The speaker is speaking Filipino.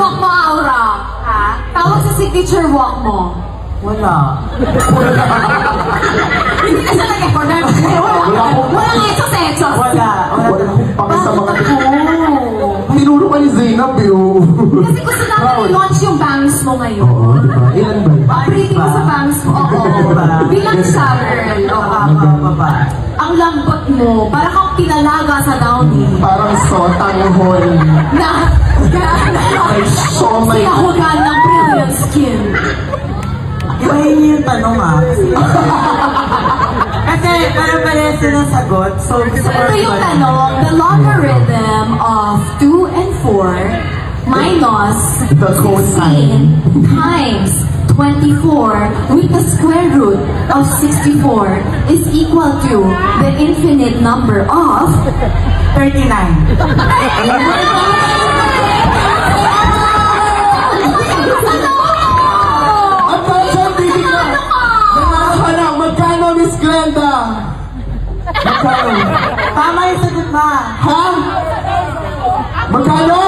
walk mo, Aura. Ha? Tawag sa signature walk mo. Wala. Hindi na siya nag-corner. Wala nga etos. Wala akong pangit sa mga Tinuro ka ni Zainab yun. Kasi gusto namin i-launch yung bangs mo ngayon. Oo, diba? Ilan ba? Pretty mo sa bangs mo. Oo. Bilang isa, girl. Ang lambot mo, para kang pinalaga sa downy. Parang sotang hall. Ay, siomay. Sinahugan ng brilliant skin. Iba yun yung tanong Kasi para-pares na sagot. So ito yung tanong, the logarithm of 2 and 4 minus 16 times 24 with the square root of 64 is equal to the infinite number of 39. Magkano, Miss Glenda? Tama yung sagot na. Ha? Magkano?